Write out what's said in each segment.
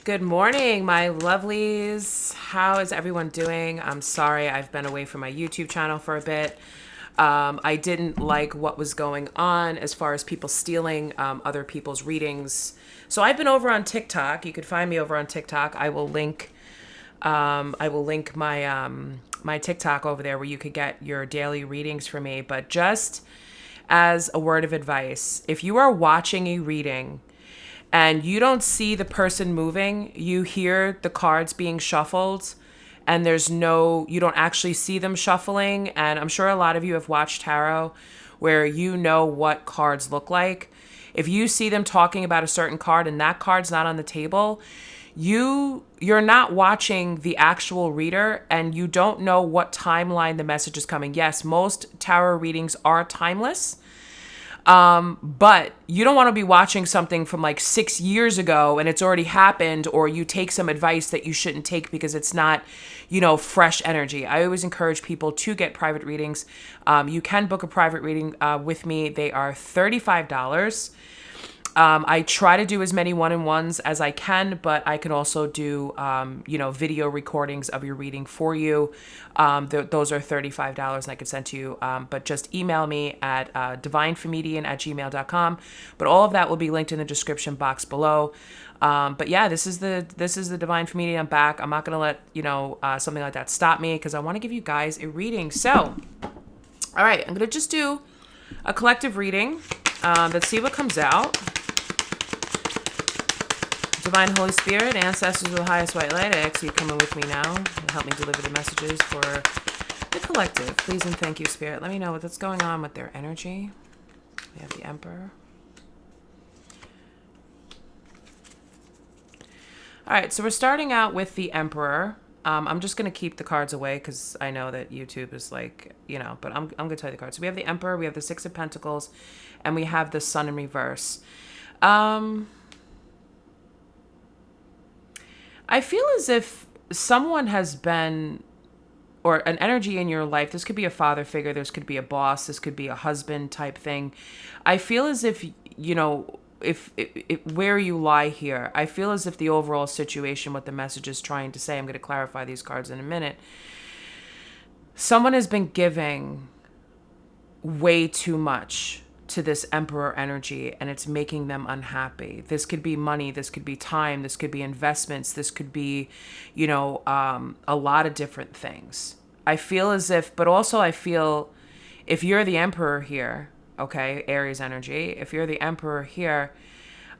Good morning, my lovelies. How is everyone doing? I'm sorry I've been away from my YouTube channel for a bit. I didn't like what was going on as far as people stealing other people's readings. So I've been over on TikTok. You could find me over on TikTok. I will link my TikTok over there where you could get your daily readings from me. But just as a word of advice, if you are watching a reading and you don't see the person moving, you hear the cards being shuffled, and you don't actually see them shuffling. And I'm sure a lot of you have watched tarot where you know what cards look like. If you see them talking about a certain card and that card's not on the table, you're not watching the actual reader, and you don't know what timeline the message is coming. Yes, most tarot readings are timeless. But you don't want to be watching something from like 6 years ago and it's already happened, or you take some advice that you shouldn't take because it's not, fresh energy. I always encourage people to get private readings. You can book a private reading with me. They are $35. I try to do as many one-on-ones as I can, but I can also do, video recordings of your reading for you. Those are $35 and I can send to you. But just email me at divinefemedian@gmail.com. But all of that will be linked in the description box below. But yeah, this is the Divine Femedian. I'm back. I'm not going to let, something like that stop me because I want to give you guys a reading. So, all right, I'm going to just do a collective reading. Let's see what comes out. Divine Holy Spirit, ancestors of the highest white light, I ask you come in with me now and help me deliver the messages for the collective. Please and thank you, Spirit. Let me know what's going on with their energy. We have the Emperor. All right, so we're starting out with the Emperor. I'm just going to keep the cards away because I know that YouTube is but I'm going to tell you the cards. So we have the Emperor, we have the Six of Pentacles, and we have the Sun in reverse. I feel as if someone has been, or an energy in your life, this could be a father figure, this could be a boss, this could be a husband type thing. I feel as if, if where you lie here, I feel as if the overall situation, what the message is trying to say, I'm going to clarify these cards in a minute. Someone has been giving way too much to this Emperor energy, and it's making them unhappy. This could be money, this could be time, this could be investments, this could be, a lot of different things. I feel as if, but also I feel if you're the Emperor here, okay, Aries energy, if you're the Emperor here,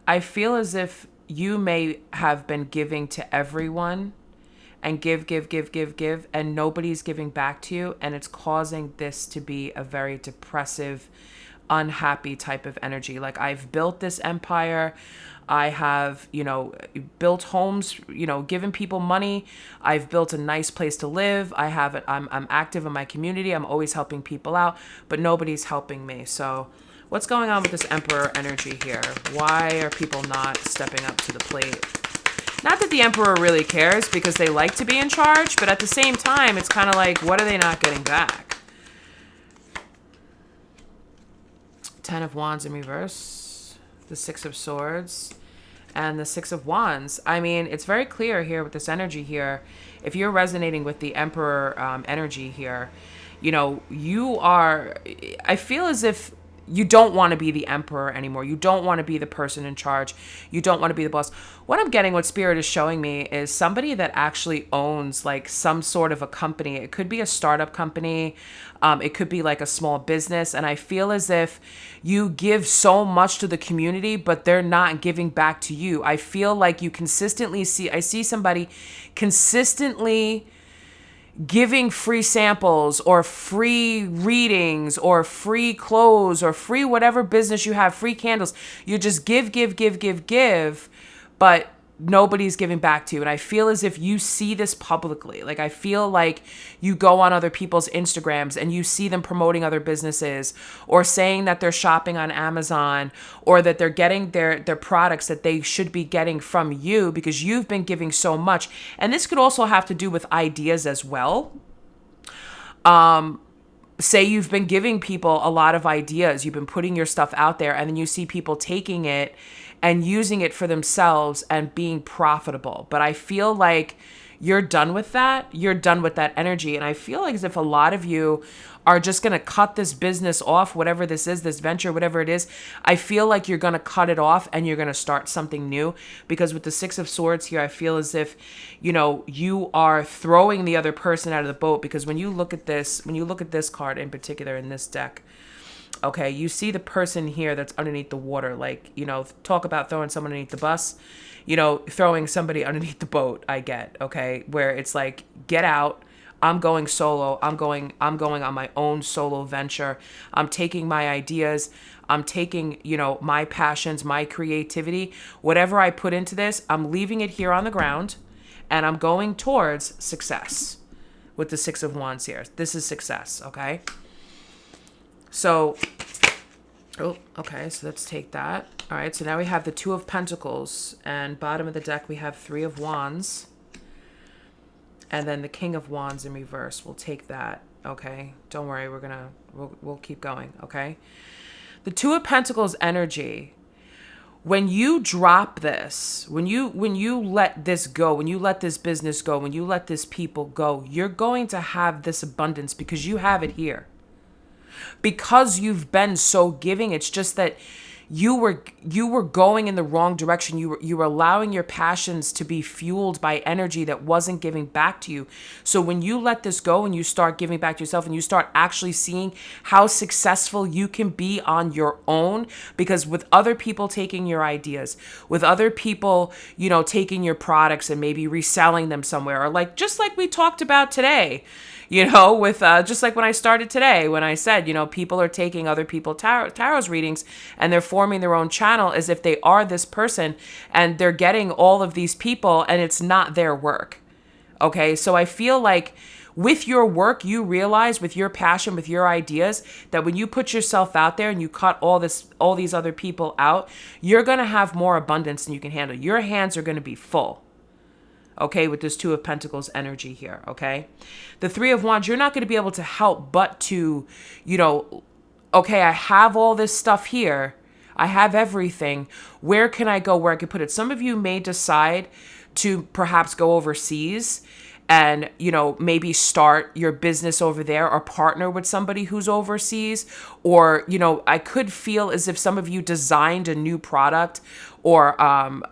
I feel as if you may have been giving to everyone and give, and nobody's giving back to you, and it's causing this to be a very depressive, unhappy type of energy. Like, I've built this empire, I have built homes, given people money, I've built a nice place to live, I'm active in my community, I'm always helping people out, but nobody's helping me. So what's going on with this Emperor energy here? Why are people not stepping up to the plate? Not that the Emperor really cares, because they like to be in charge, but at the same time it's kind of like, what are they not getting back? Ten of Wands in reverse, the Six of Swords, and the Six of Wands. I mean, it's very clear here with this energy here. If you're resonating with the Emperor energy here, I feel as if you don't want to be the Emperor anymore. You don't want to be the person in charge. You don't want to be the boss. What I'm getting, what Spirit is showing me, is somebody that actually owns like some sort of a company. It could be a startup company. It could be like a small business. And I feel as if you give so much to the community, but they're not giving back to you. I feel like you I see somebody consistently giving free samples or free readings or free clothes or free whatever business you have, free candles. You just give, but nobody's giving back to you. And I feel as if you see this publicly. Like, I feel like you go on other people's Instagrams and you see them promoting other businesses or saying that they're shopping on Amazon or that they're getting their products that they should be getting from you because you've been giving so much. And this could also have to do with ideas as well. Say you've been giving people a lot of ideas, you've been putting your stuff out there, and then you see people taking it and using it for themselves and being profitable. But I feel like you're done with that. You're done with that energy. And I feel like as if a lot of you are just going to cut this business off, whatever this is, this venture, whatever it is. I feel like you're going to cut it off and you're going to start something new, because with the Six of Swords here, I feel as if, you are throwing the other person out of the boat. Because when you look at this card in particular in this deck, okay, you see the person here that's underneath the water. Like, talk about throwing someone underneath the bus, throwing somebody underneath the boat, I get, okay, where it's like, get out. I'm going solo. I'm going on my own solo venture. I'm taking my ideas. I'm taking, my passions, my creativity, whatever I put into this, I'm leaving it here on the ground and I'm going towards success with the Six of Wands here. This is success, okay? So, okay, so let's take that. All right, so now we have the Two of Pentacles, and bottom of the deck we have Three of Wands, and then the King of Wands in reverse. We'll take that, okay? Don't worry, we'll keep going, okay? The Two of Pentacles energy, when you drop this, when you let this go, when you let this business go, when you let this people go, you're going to have this abundance because you have it here. Because you've been so giving, it's just that you were going in the wrong direction. You were allowing your passions to be fueled by energy that wasn't giving back to you. So when you let this go and you start giving back to yourself and you start actually seeing how successful you can be on your own, because with other people taking your ideas, with other people, taking your products and maybe reselling them somewhere, or just like we talked about today, with just like when I started today, when I said, people are taking other people's tarot's readings and they're forming their own channel as if they are this person, and they're getting all of these people and it's not their work. Okay. So I feel like with your work, you realize, with your passion, with your ideas, that when you put yourself out there and you cut all these other people out, you're going to have more abundance than you can handle. Your hands are going to be full. Okay, with this Two of Pentacles energy here, okay? The Three of Wands, you're not going to be able to help but to, okay, I have all this stuff here. I have everything. Where can I go where I can put it? Some of you may decide to perhaps go overseas and, maybe start your business over there, or partner with somebody who's overseas. Or, I could feel as if some of you designed a new product or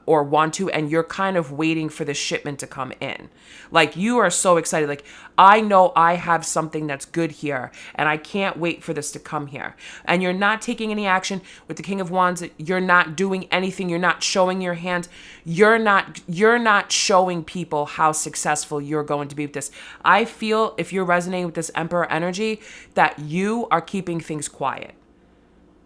want to, and you're kind of waiting for the shipment to come in. Like, you are so excited. Like, I know I have something that's good here and I can't wait for this to come here. And you're not taking any action with the King of Wands. You're not doing anything. You're not showing your hand. You're not showing people how successful you're going to be with this. I feel, if you're resonating with this Emperor energy, that you are keeping things quiet.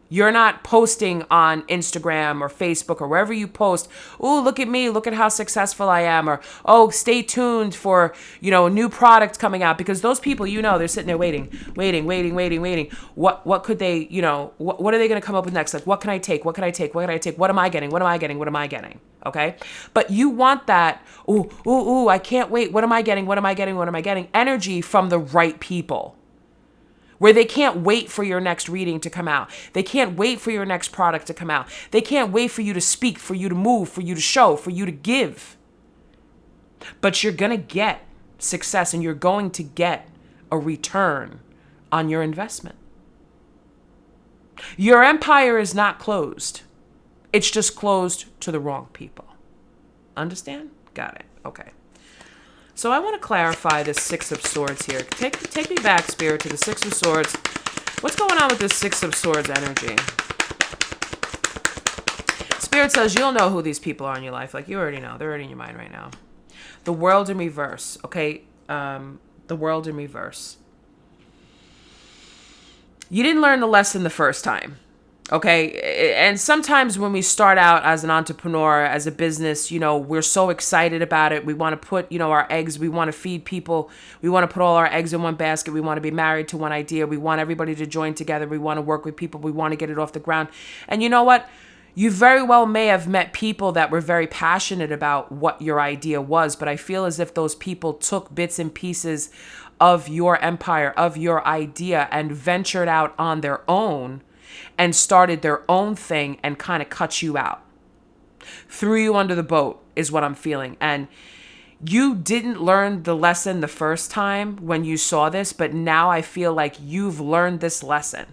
You're not posting on Instagram or Facebook or wherever you post, oh, look at me, look at how successful I am, or, oh, stay tuned for, a new product coming out, because those people, they're sitting there waiting. What could they, what are they going to come up with next? Like, what can I take? What can I take? What can I take? What am I getting? What am I getting? What am I getting? Okay. But you want that, ooh, I can't wait. What am I getting? What am I getting? What am I getting? Energy from the right people, where they can't wait for your next reading to come out. They can't wait for your next product to come out. They can't wait for you to speak, for you to move, for you to show, for you to give. But you're going to get success and you're going to get a return on your investment. Your empire is not closed. It's just closed to the wrong people. Understand? Got it. Okay. So I want to clarify this Six of Swords here. Take me back, Spirit, to the Six of Swords. What's going on with this Six of Swords energy? Spirit says you'll know who these people are in your life. Like, you already know. They're already in your mind right now. The World in reverse. Okay? The World in reverse. You didn't learn the lesson the first time. Okay. And sometimes when we start out as an entrepreneur, as a business, we're so excited about it. We want to put, our eggs, we want to feed people. We want to put all our eggs in one basket. We want to be married to one idea. We want everybody to join together. We want to work with people. We want to get it off the ground. And you know what? You very well may have met people that were very passionate about what your idea was, but I feel as if those people took bits and pieces of your empire, of your idea, and ventured out on their own and started their own thing and kind of cut you out. threw you under the boat is what I'm feeling. And you didn't learn the lesson the first time when you saw this, but now I feel like you've learned this lesson.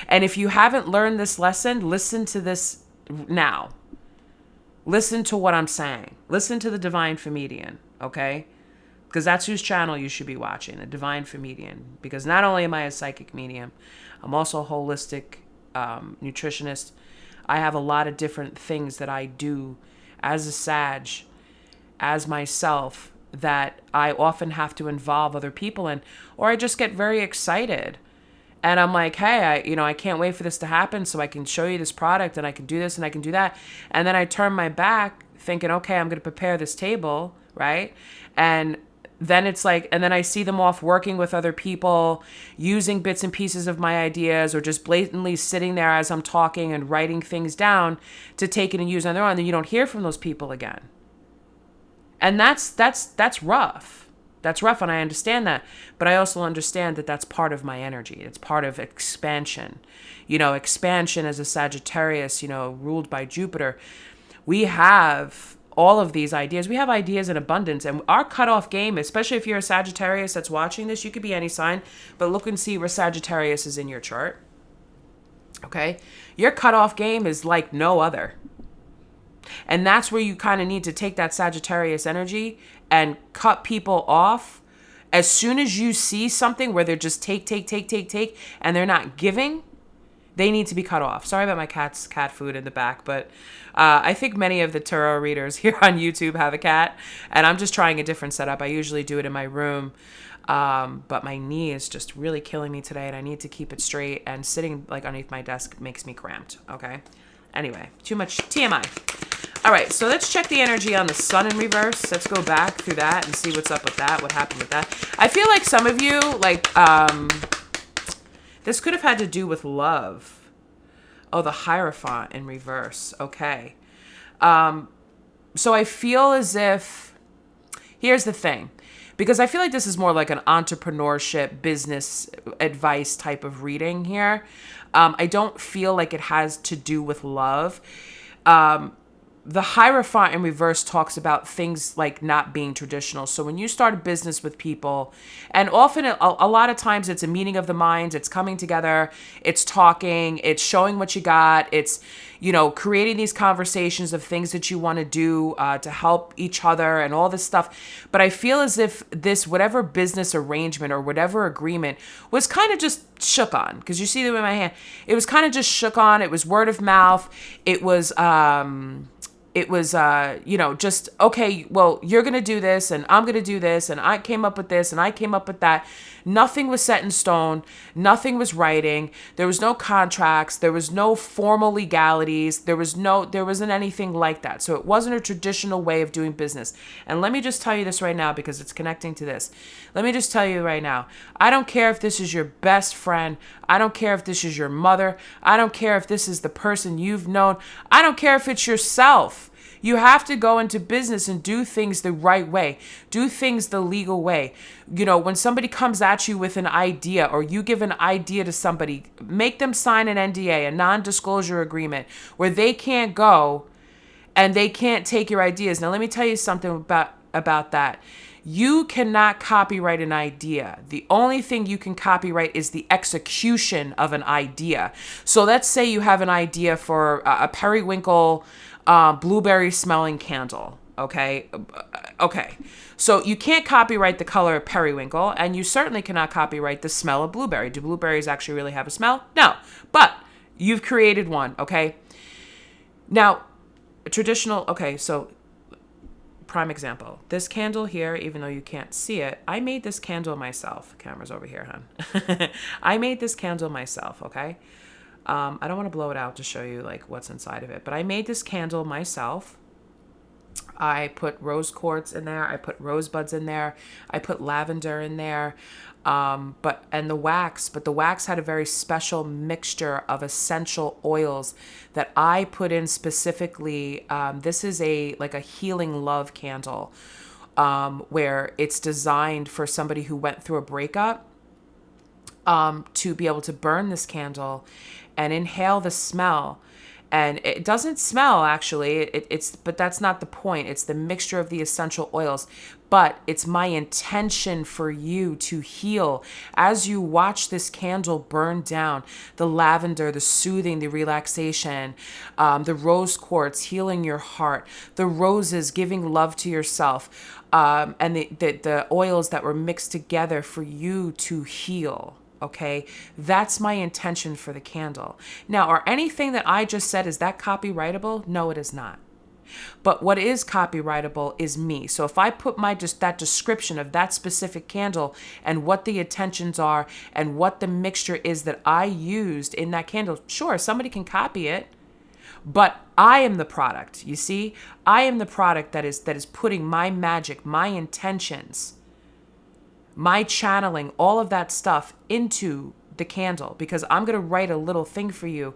And if you haven't learned this lesson, listen to this now. Listen to what I'm saying. Listen to the Divine Femedian, okay? Because that's whose channel you should be watching, the Divine Femedian. Because not only am I a psychic medium, I'm also a holistic nutritionist. I have a lot of different things that I do as a Sag, as myself, that I often have to involve other people in, or I just get very excited. And I'm like, hey, I can't wait for this to happen so I can show you this product and I can do this and I can do that. And then I turn my back thinking, okay, I'm going to prepare this table, right? And then it's like, and then I see them off working with other people, using bits and pieces of my ideas, or just blatantly sitting there as I'm talking and writing things down to take it and use on their own. And then you don't hear from those people again. And that's rough. That's rough, and I understand that. But I also understand that that's part of my energy. It's part of expansion. Expansion as a Sagittarius, ruled by Jupiter. We have all of these ideas. We have ideas in abundance. And our cutoff game, especially if you're a Sagittarius that's watching this, you could be any sign, but look and see where Sagittarius is in your chart. Okay? Your cutoff game is like no other. And that's where you kind of need to take that Sagittarius energy and cut people off. As soon as you see something where they're just take, and they're not giving, they need to be cut off. Sorry about my cat's cat food in the back, but I think many of the tarot readers here on YouTube have a cat, and I'm just trying a different setup. I usually do it in my room, but my knee is just really killing me today, and I need to keep it straight, and sitting like underneath my desk makes me cramped, okay? Anyway, too much TMI. All right, so let's check the energy on the sun in reverse. Let's go back through that and see what's up with that, what happened with that. I feel like some of you, this could have had to do with love. Oh, the Hierophant in reverse. Okay. So I feel as if, here's the thing. Because I feel like this is more like an entrepreneurship, business advice type of reading here. I don't feel like it has to do with love. The Hierophant in reverse talks about things like not being traditional. So when you start a business with people, and often a lot of times it's a meeting of the minds, it's coming together, it's talking, it's showing what you got, it's, creating these conversations of things that you want to do to help each other and all this stuff. But I feel as if this, whatever business arrangement or whatever agreement was kind of just shook on, because you see them in my hand, it was kind of just shook on. It was word of mouth. It was, just, okay, well, you're going to do this and I'm going to do this and I came up with this and I came up with that. Nothing was set in stone. Nothing was writing. There was no contracts. There was no formal legalities. There wasn't anything like that. So it wasn't a traditional way of doing business. And let me just tell you this right now, because it's connecting to this. Let me just tell you right now, I don't care if this is your best friend. I don't care if this is your mother. I don't care if this is the person you've known. I don't care if it's yourself. You have to go into business and do things the right way. Do things the legal way. When somebody comes at you with an idea, or you give an idea to somebody, make them sign an NDA, a non-disclosure agreement, where they can't go and they can't take your ideas. Now, let me tell you something about that. You cannot copyright an idea. The only thing you can copyright is the execution of an idea. So let's say you have an idea for a periwinkle blueberry smelling candle. Okay. So you can't copyright the color of periwinkle, and you certainly cannot copyright the smell of blueberry. Do blueberries actually really have a smell? No, but you've created one. Okay. Now, so prime example, this candle here, even though you can't see it, I made this candle myself. Camera's over here, hon. I made this candle myself. Okay. I don't want to blow it out to show you what's inside of it, but I made this candle myself. I put rose quartz in there. I put rosebuds in there. I put lavender in there. But the wax had a very special mixture of essential oils that I put in specifically. This is a healing love candle, where it's designed for somebody who went through a breakup, to be able to burn this candle and inhale the smell And it doesn't smell, actually. But that's not the point. It's the mixture of the essential oils. But it's my intention for you to heal as you watch this candle burn down. The lavender, the soothing, the relaxation, the rose quartz healing your heart, the roses giving love to yourself, and the oils that were mixed together for you to heal. Okay, that's my intention for the candle. Now, are anything that I just said, is that copyrightable? No, it is not. But what is copyrightable is me. So if I put that description of that specific candle and what the intentions are and what the mixture is that I used in that candle, sure, somebody can copy it, but I am the product. You see, I am the product that is putting my magic, my intentions, my channeling, all of that stuff into the candle, because I'm going to write a little thing for you,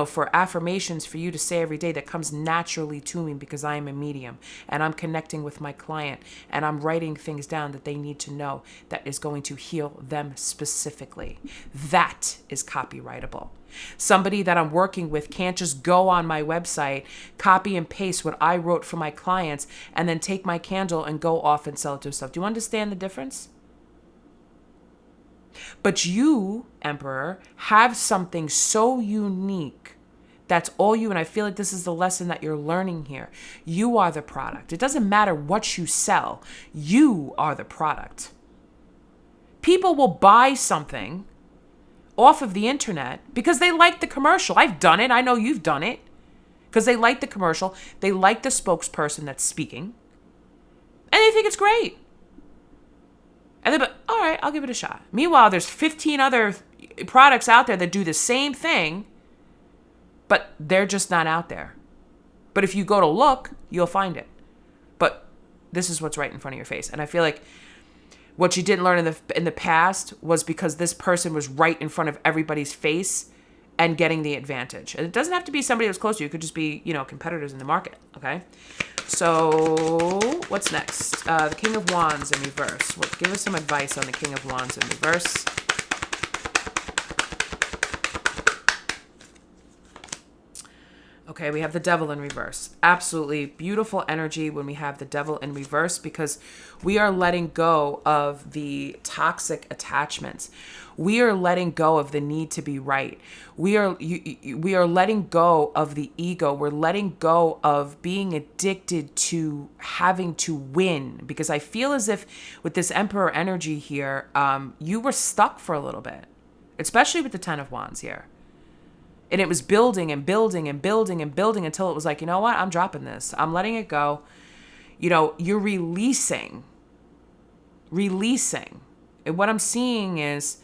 for affirmations for you to say every day that comes naturally to me, because I am a medium and I'm connecting with my client and I'm writing things down that they need to know that is going to heal them specifically. That is copyrightable. Somebody that I'm working with can't just go on my website, copy and paste what I wrote for my clients, and then take my candle and go off and sell it to stuff. Do you understand the difference? But you, Emperor, have something so unique. That's all you. And I feel like this is the lesson that you're learning here. You are the product. It doesn't matter what you sell. You are the product. People will buy something off of the internet because they like the commercial. I've done it. I know you've done it. Because they like the commercial. They like the spokesperson that's speaking. And they think it's great. And they're like, all right, I'll give it a shot. Meanwhile, there's 15 other products out there that do the same thing, but they're just not out there. But if you go to look, you'll find it. But this is what's right in front of your face. And I feel like what you didn't learn in the past was because this person was right in front of everybody's face and getting the advantage. And it doesn't have to be somebody that's close to you. It could just be, competitors in the market, okay? So what's next? The King of Wands in reverse. Give us some advice on the King of Wands in reverse. Okay, we have the Devil in reverse. Absolutely beautiful energy when we have the Devil in reverse, because we are letting go of the toxic attachments. We are letting go of the need to be right. We are letting go of the ego. We're letting go of being addicted to having to win, because I feel as if with this Emperor energy here, you were stuck for a little bit, especially with the Ten of Wands here. And it was building and building and building and building until it was like, you know what? I'm dropping this. I'm letting it go. You're releasing. And what I'm seeing is,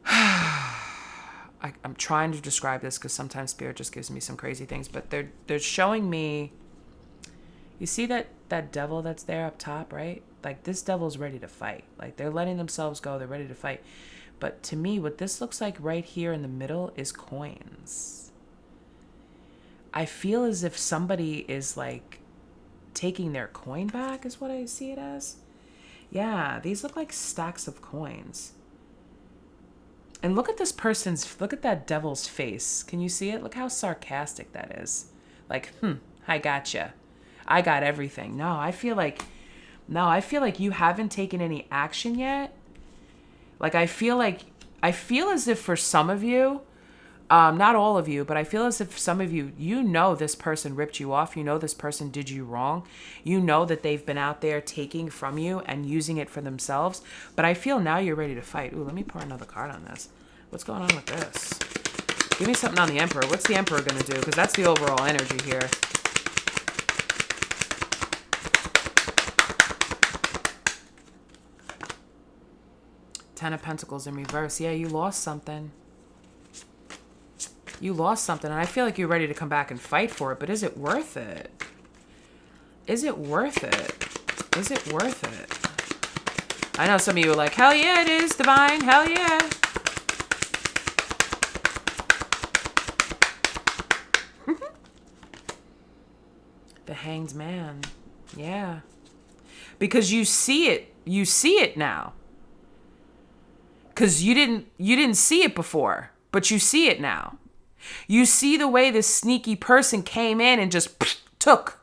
I'm trying to describe this because sometimes Spirit just gives me some crazy things, but they're showing me, you see that devil that's there up top, right? Like, this devil's ready to fight. Like, they're letting themselves go. They're ready to fight. But to me, what this looks like right here in the middle is coins. I feel as if somebody is like taking their coin back, is what I see it as. Yeah, these look like stacks of coins. And look at that devil's face. Can you see it? Look how sarcastic that is. Like, I gotcha. I got everything. No, I feel like you haven't taken any action yet. Like, I feel as if for some of you, not all of you, but I feel as if some of you, this person ripped you off. This person did you wrong. That they've been out there taking from you and using it for themselves. But I feel now you're ready to fight. Ooh, let me pour another card on this. What's going on with this? Give me something on the Emperor. What's the Emperor going to do? Because that's the overall energy here. Ten of Pentacles in reverse. Yeah, you lost something. And I feel like you're ready to come back and fight for it, but is it worth it? Is it worth it? I know some of you are like, hell yeah, it is, Divine. Hell yeah. The Hanged Man. Yeah. Because you see it. You see it now. Because you didn't see it before, but you see it now. You see the way this sneaky person came in and just took.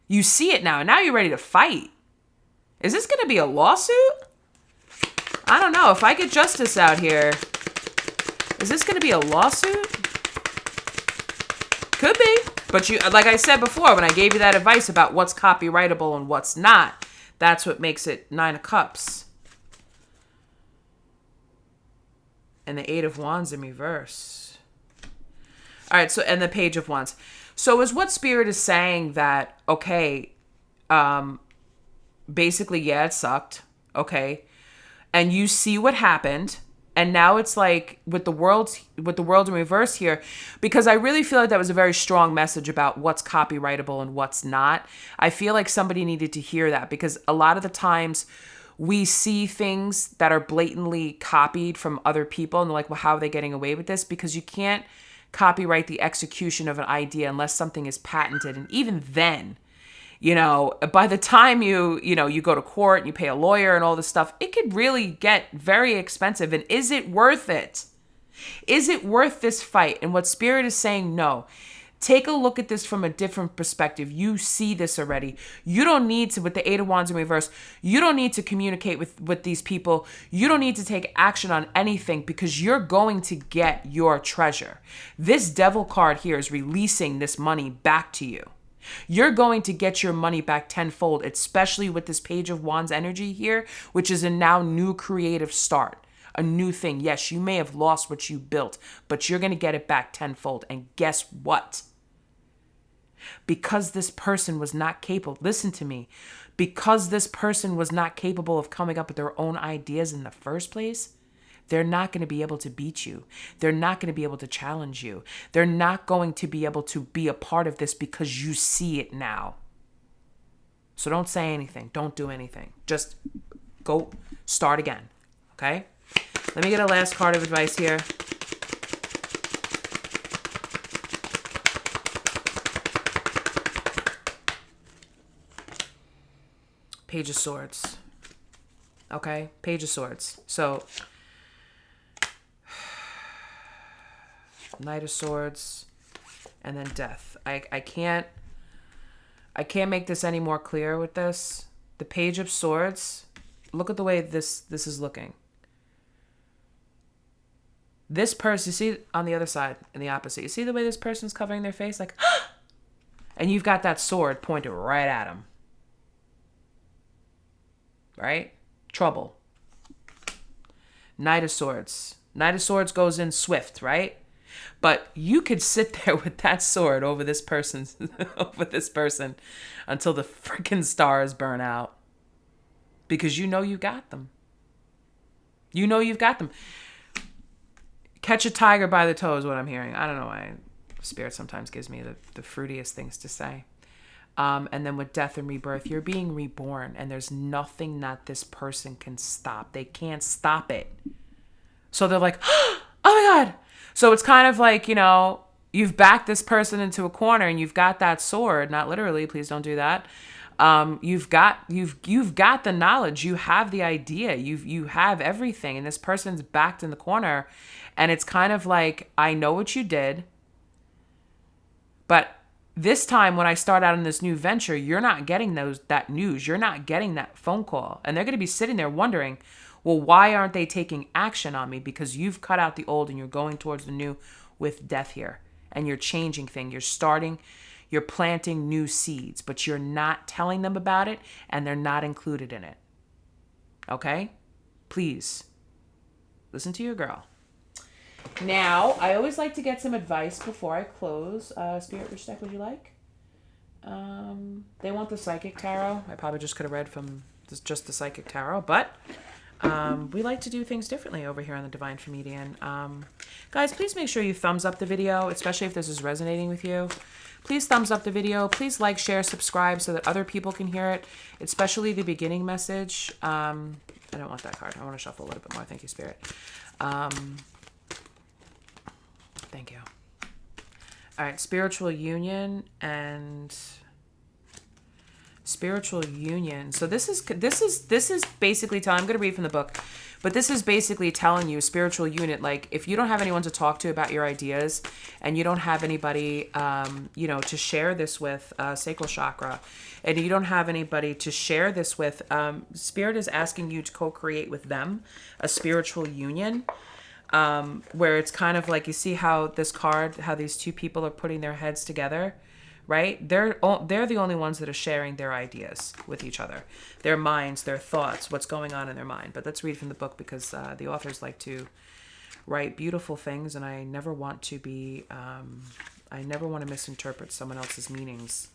You see it now. And now you're ready to fight. Is this going to be a lawsuit? I don't know. If I get justice out here, is this going to be a lawsuit? Could be. But you, like I said before, when I gave you that advice about what's copyrightable and what's not, that's what makes it 9 of Cups. And the 8 of Wands in reverse. All right, so, and the Page of Wands. So is what Spirit is saying that, okay, basically, yeah, it sucked. Okay. And you see what happened. And now it's like with the world in reverse here, because I really feel like that was a very strong message about what's copyrightable and what's not. I feel like somebody needed to hear that, because a lot of the times we see things that are blatantly copied from other people and they're like, well, how are they getting away with this? Because you can't copyright the execution of an idea unless something is patented. And even then, you know, by the time you go to court and you pay a lawyer and all this stuff, it could really get very expensive. And is it worth it? Is it worth this fight? And what Spirit is saying, no. Take a look at this from a different perspective. You see this already. You don't need to, with the 8 of Wands in reverse, you don't need to communicate with these people. You don't need to take action on anything, because you're going to get your treasure. This Devil card here is releasing this money back to you. You're going to get your money back tenfold, especially with this Page of Wands energy here, which is a now new creative start, a new thing. Yes, you may have lost what you built, but you're going to get it back tenfold. And guess what? Because this person was not capable, listen to me, because this person was not capable of coming up with their own ideas in the first place, they're not going to be able to beat you. They're not going to be able to challenge you. They're not going to be able to be a part of this because you see it now. So don't say anything. Don't do anything. Just go start again. Okay? Let me get a last card of advice here. Page of Swords. Okay? Page of Swords. So, Knight of Swords, and then Death. I can't make this any more clear with this. The Page of Swords, look at the way this is looking. This person, you see on the other side, in the opposite, you see the way this person's covering their face? Like, and you've got that sword pointed right at him. Right? Trouble. Knight of Swords. Knight of Swords goes in swift, right? But you could sit there with that sword over this person until the freaking stars burn out. Because you know you got them. You know you've got them. Catch a tiger by the toe is what I'm hearing. I don't know why Spirit sometimes gives me the fruitiest things to say. And then with Death and Rebirth, you're being reborn, and there's nothing that this person can stop. They can't stop it. So they're like, oh my God. So it's kind of like, you know, you've backed this person into a corner and you've got that sword, not literally, please don't do that. You've got the knowledge, you have the idea, you have everything, and this person's backed in the corner, and it's kind of like, I know what you did, but this time when I start out in this new venture, you're not getting that news, you're not getting that phone call, and they're going to be sitting there wondering, well, why aren't they taking action on me? Because you've cut out the old and you're going towards the new with Death here, and you're changing things, you're planting new seeds, but you're not telling them about it, and they're not included in it. Okay? Please, listen to your girl. Now, I always like to get some advice before I close. Spirit, which deck would you like? They want the Psychic Tarot. I probably just could have read from just the Psychic Tarot, but we like to do things differently over here on the Divine Femedian. Guys, please make sure you thumbs up the video, especially if this is resonating with you. Please thumbs up the video. Please like, share, subscribe so that other people can hear it, especially the beginning message. I don't want that card. I want to shuffle a little bit more. Thank you, Spirit. Thank you. All right, Spiritual Union and Spiritual union. So this is basically telling. I'm going to read from the book, but this is basically telling you spiritual unit. Like if you don't have anyone to talk to about your ideas, and you don't have anybody, to share this with, sacral chakra, and you don't have anybody to share this with, Spirit is asking you to co-create with them a spiritual union. Where it's kind of like, you see how this card, how these two people are putting their heads together, right? They're the only ones that are sharing their ideas with each other, their minds, their thoughts, what's going on in their mind. But let's read from the book, because the authors like to write beautiful things, and I never want to misinterpret someone else's meanings,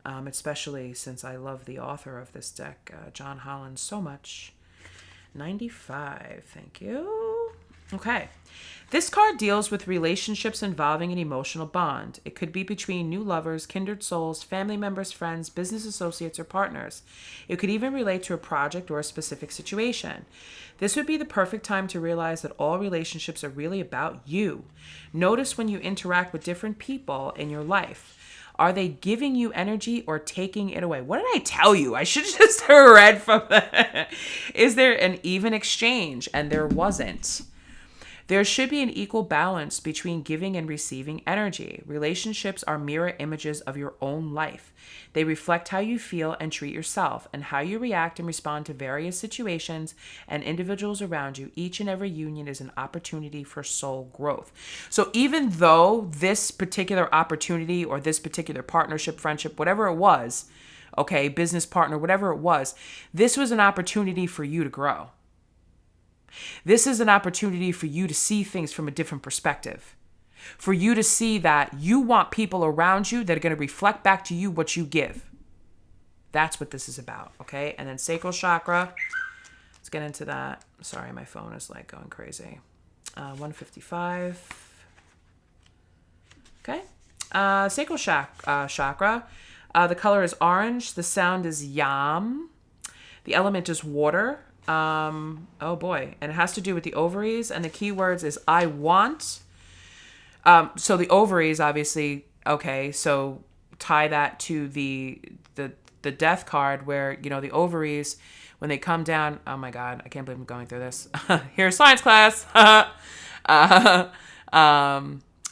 especially since I love the author of this deck, John Holland, so much. 95, thank you. Okay. This card deals with relationships involving an emotional bond. It could be between new lovers, kindred souls, family members, friends, business associates, or partners. It could even relate to a project or a specific situation. This would be the perfect time to realize that all relationships are really about you. Notice when you interact with different people in your life. Are they giving you energy or taking it away? What did I tell you? I should have just read from that. Is there an even exchange? And there wasn't. There should be an equal balance between giving and receiving energy. Relationships are mirror images of your own life. They reflect how you feel and treat yourself, and how you react and respond to various situations and individuals around you. Each and every union is an opportunity for soul growth. So even though this particular opportunity or this particular partnership, friendship, whatever it was, okay, business partner, whatever it was, this was an opportunity for you to grow. This is an opportunity for you to see things from a different perspective. For you to see that you want people around you that are going to reflect back to you what you give. That's what this is about, okay? And then sacral chakra. Let's get into that. Sorry, my phone is like going crazy. 155. Okay. Sacral chakra. The color is orange. The sound is yam. The element is water. Oh boy. And it has to do with the ovaries. And the key words is I want. So the ovaries, obviously, okay. So tie that to the death card where, the ovaries, when they come down, oh my God, I can't believe I'm going through this. Here's science class. The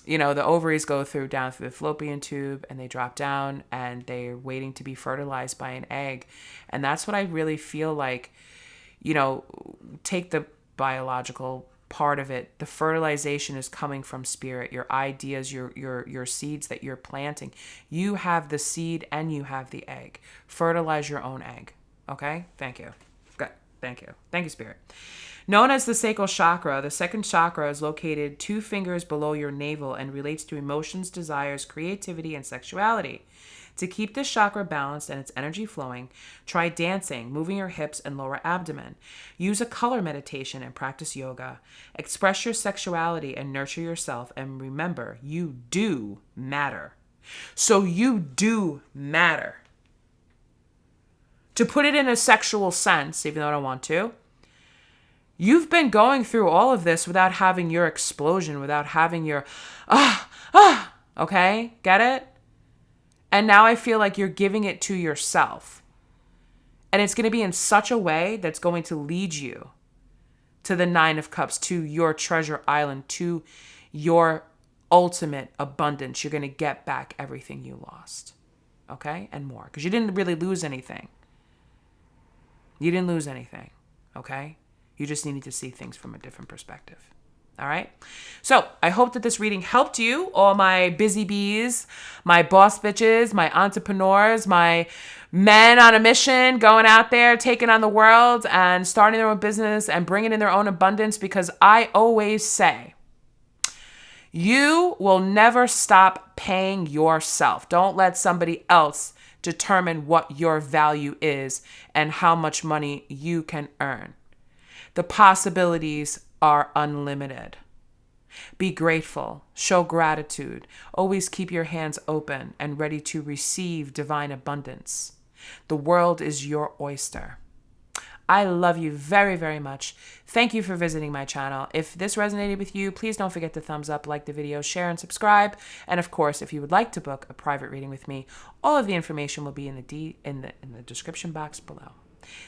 ovaries go down through the fallopian tube, and they drop down, and they're waiting to be fertilized by an egg. And that's what I really feel like, take the biological part of it. The fertilization is coming from spirit, your ideas, your seeds that you're planting. You have the seed and you have the egg. Fertilize your own egg. Okay? Thank you. Good. Thank you. Thank you, spirit. Known as the sacral chakra, the second chakra is located 2 fingers below your navel and relates to emotions, desires, creativity, and sexuality. To keep this chakra balanced and its energy flowing, try dancing, moving your hips and lower abdomen. Use a color meditation and practice yoga. Express your sexuality and nurture yourself. And remember, you do matter. So you do matter. To put it in a sexual sense, even though I don't want to, you've been going through all of this without having your explosion, without having your, okay? Get it? And now I feel like you're giving it to yourself. And it's going to be in such a way that's going to lead you to the 9 of Cups, to your treasure island, to your ultimate abundance. You're going to get back everything you lost. Okay? And more. Because you didn't really lose anything. You didn't lose anything. Okay? You just needed to see things from a different perspective. All right. So I hope that this reading helped you, all my busy bees, my boss bitches, my entrepreneurs, my men on a mission, going out there, taking on the world and starting their own business and bringing in their own abundance. Because I always say, you will never stop paying yourself. Don't let somebody else determine what your value is and how much money you can earn. The possibilities are unlimited. Be grateful, show gratitude, always keep your hands open and ready to receive divine abundance. The world is your oyster. I love you very, very much. Thank you for visiting my channel. If this resonated with you, please don't forget to thumbs up, like the video, share, and subscribe. And of course, if you would like to book a private reading with me, all of the information will be in the description box below.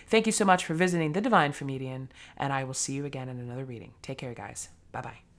Thank you so much for visiting The Divine Femedian, and I will see you again in another reading. Take care, guys. Bye-bye.